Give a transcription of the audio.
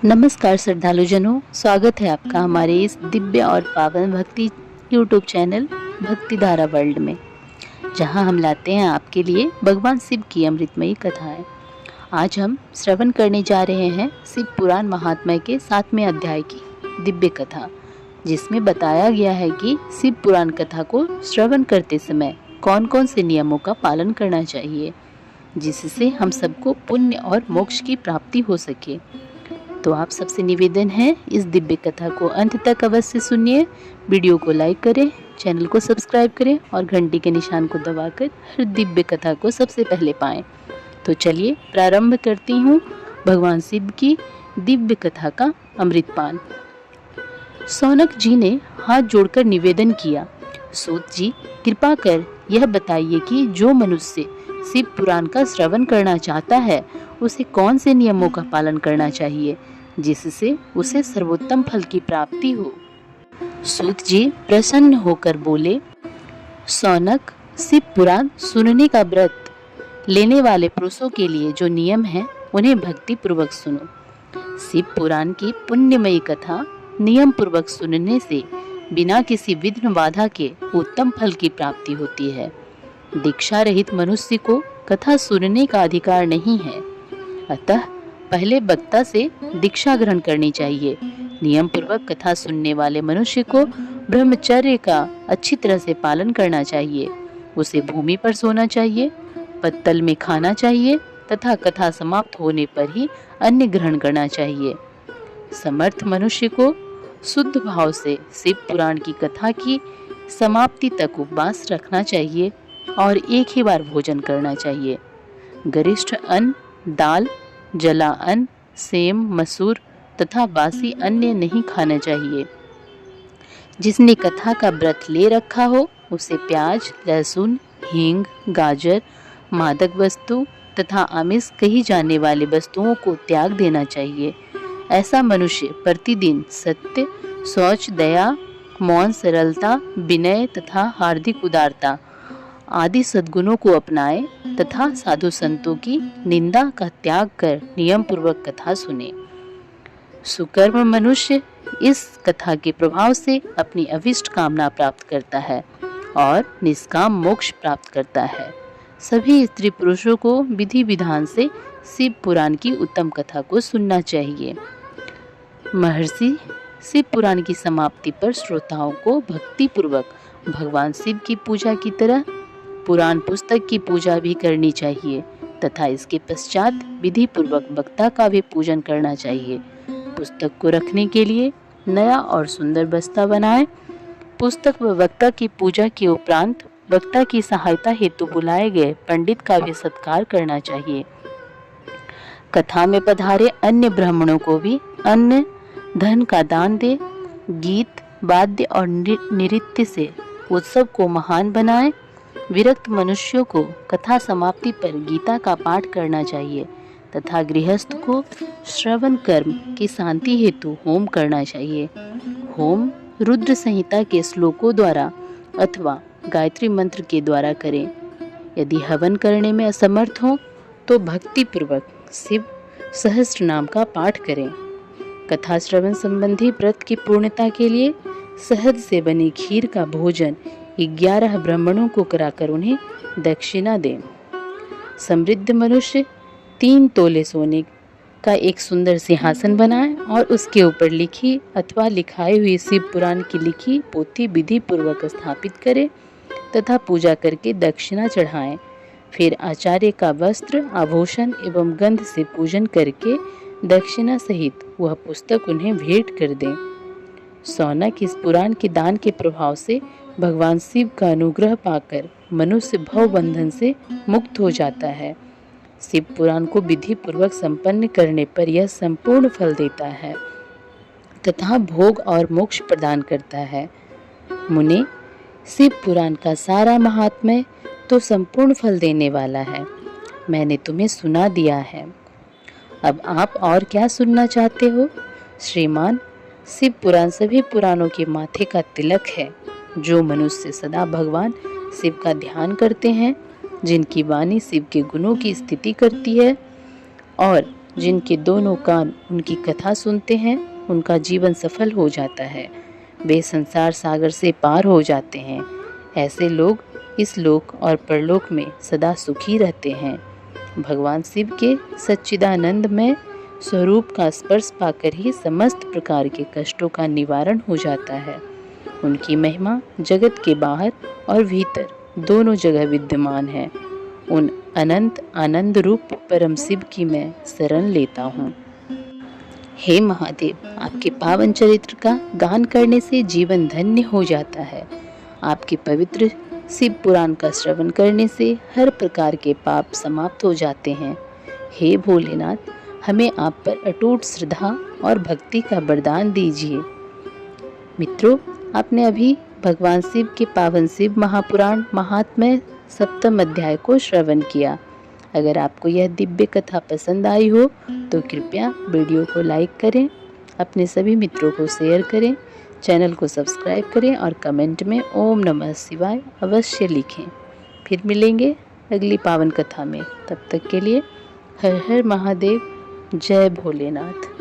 नमस्कार श्रद्धालुजनों, स्वागत है आपका हमारे इस दिव्य और पावन भक्ति यूट्यूब चैनल भक्ति धारा वर्ल्ड में, जहां हम लाते हैं आपके लिए भगवान शिव की अमृतमयी कथाएं। आज हम श्रवण करने जा रहे हैं शिव पुराण महात्म्य के 7वें अध्याय की दिव्य कथा, जिसमें बताया गया है कि शिव पुराण कथा को श्रवण करते समय कौन कौन से नियमों का पालन करना चाहिए, जिससे हम सबको पुण्य और मोक्ष की प्राप्ति हो सके। तो आप सबसे निवेदन है, इस दिव्य कथा को अंत तक अवश्य सुनिए। वीडियो को लाइक करें, चैनल को सब्सक्राइब करें और घंटी के निशान को दबाकर हर दिव्य कथा को सबसे पहले पाएं। तो चलिए प्रारंभ करती हूँ भगवान शिव की दिव्य कथा का अमृतपान। सौनक जी ने हाथ जोड़कर निवेदन किया, सूत जी कृपा कर यह बताइए कि जो मनुष्य शिव पुराण का श्रवण करना चाहता है उसे कौन से नियमों का पालन करना चाहिए, जिससे उसे सर्वोत्तम फल की प्राप्ति हो। सूत जी प्रसन्न होकर बोले, सौनक, शिव पुराण सुनने का व्रत लेने वाले पुरुषों के लिए जो नियम है उन्हें भक्ति पूर्वक सुनो। शिव पुराण की पुण्यमयी कथा नियम पूर्वक सुनने से बिना किसी विघ्न बाधा के उत्तम फल की प्राप्ति होती है। दीक्षा रहित मनुष्य को कथा सुनने का अधिकार नहीं है, अतः पहले वक्ता से दीक्षा ग्रहण करनी चाहिए। नियम पूर्वक कथा सुनने वाले मनुष्य को ब्रह्मचर्य का अच्छी तरह से पालन करना चाहिए। उसे भूमि पर सोना चाहिए, पत्तल में खाना चाहिए तथा कथा समाप्त होने पर ही अन्न ग्रहण करना चाहिए। समर्थ मनुष्य को शुद्ध भाव से शिव पुराण की कथा की समाप्ति तक उपवास रखना चाहिए और एक ही बार भोजन करना चाहिए। गरिष्ठ अन्न, दाल, जला अन्न, सेम, मसूर तथा बासी अन्न नहीं खाना चाहिए। जिसने कथा का व्रत ले रखा हो उसे प्याज, लहसुन, हींग, गाजर, मादक वस्तु तथा आमिष कही जाने वाली वस्तुओं को त्याग देना चाहिए। ऐसा मनुष्य प्रतिदिन सत्य, शौच, दया, मौन, सरलता, विनय तथा हार्दिक उदारता आदि सद्गुणों को अपनाए तथा साधु संतों की निंदा का त्याग कर नियम पूर्वक कथा सुने। सुकर्म मनुष्य इस कथा के प्रभाव से अपनी अभिष्ट कामना प्राप्त करता है और निष्काम मोक्ष प्राप्त करता है। सभी स्त्री पुरुषों को विधि विधान से शिव पुराण की उत्तम कथा को सुनना चाहिए। महर्षि शिव पुराण की समाप्ति पर श्रोताओं को भक्ति पूर्वक भगवान शिव की पूजा की तरह पुराण पुस्तक की पूजा भी करनी चाहिए तथा इसके पश्चात विधि पूर्वक वक्ता का भी पूजन करना चाहिए। पुस्तक को रखने के लिए नया और सुंदर बस्ता बनाएं। पुस्तक व वक्ता की पूजा के उपरांत वक्ता की सहायता हेतु बुलाए गए पंडित का भी सत्कार करना चाहिए। कथा में पधारे अन्य ब्राह्मणों को भी अन्न धन का दान दे। गीत, वाद्य और नृत्य से उत्सव को महान बनाएं। विरक्त मनुष्यों को कथा समाप्ति पर गीता का पाठ करना चाहिए तथा गृहस्थ को श्रवण कर्म की शांति हेतु होम करना चाहिए। होम रुद्र संहिता के श्लोकों द्वारा अथवा गायत्री मंत्र के द्वारा करें। यदि हवन करने में असमर्थ हो तो भक्ति पूर्वक शिव सहस्त्र नाम का पाठ करें। कथा श्रवण संबंधी व्रत की पूर्णता के लिए शहद से बनी खीर का भोजन 11 ब्राह्मणों को कराकर उन्हें दक्षिणा दें। समृद्ध मनुष्य 3 तोले सोने का एक सुंदर सिंहासन बनाए और उसके ऊपर लिखी अथवा लिखाई हुई शिव पुराण की लिखी पोथी विधि पूर्वक स्थापित करे तथा पूजा करके दक्षिणा चढ़ाएं। फिर आचार्य का वस्त्र, आभूषण एवं गंध से पूजन करके दक्षिणा सहित वह पुस्तक उन्हें भेंट कर दें। सौनक, इस पुराण के दान के प्रभाव से भगवान शिव का अनुग्रह पाकर मनुष्य भव बंधन से मुक्त हो जाता है। शिव पुराण को विधि पूर्वक संपन्न करने पर यह संपूर्ण फल देता है तथा भोग और मोक्ष प्रदान करता है। मुने, शिव पुराण का सारा महात्म्य तो संपूर्ण फल देने वाला है। मैंने तुम्हें सुना दिया है, अब आप और क्या सुनना चाहते हो? श्रीमान, शिव पुराण सभी पुराणों के माथे का तिलक है। जो मनुष्य सदा भगवान शिव का ध्यान करते हैं, जिनकी वाणी शिव के गुणों की स्तुति करती है और जिनके दोनों कान उनकी कथा सुनते हैं उनका जीवन सफल हो जाता है, वे संसार सागर से पार हो जाते हैं। ऐसे लोग इस लोक और परलोक में सदा सुखी रहते हैं। भगवान शिव के सच्चिदानंदमय स्वरूप का स्पर्श पाकर ही समस्त प्रकार के कष्टों का निवारण हो जाता है। उनकी महिमा जगत के बाहर और भीतर दोनों जगह विद्यमान है। उन अनंत आनंद रूप परम शिव की मैं शरण लेता हूँ। हे महादेव, आपके पावन चरित्र का गान करने से जीवन धन्य हो जाता है। आपके पवित्र शिव पुराण का श्रवण करने से हर प्रकार के पाप समाप्त हो जाते हैं। हे भोलेनाथ, हमें आप पर अटूट श्रद्धा और भक्ति का वरदान दीजिए। मित्रों, आपने अभी भगवान शिव के पावन शिव महापुराण महात्म्य सप्तम अध्याय को श्रवण किया। अगर आपको यह दिव्य कथा पसंद आई हो तो कृपया वीडियो को लाइक करें, अपने सभी मित्रों को शेयर करें, चैनल को सब्सक्राइब करें और कमेंट में ओम नमः शिवाय अवश्य लिखें। फिर मिलेंगे अगली पावन कथा में। तब तक के लिए हर हर महादेव, जय भोलेनाथ।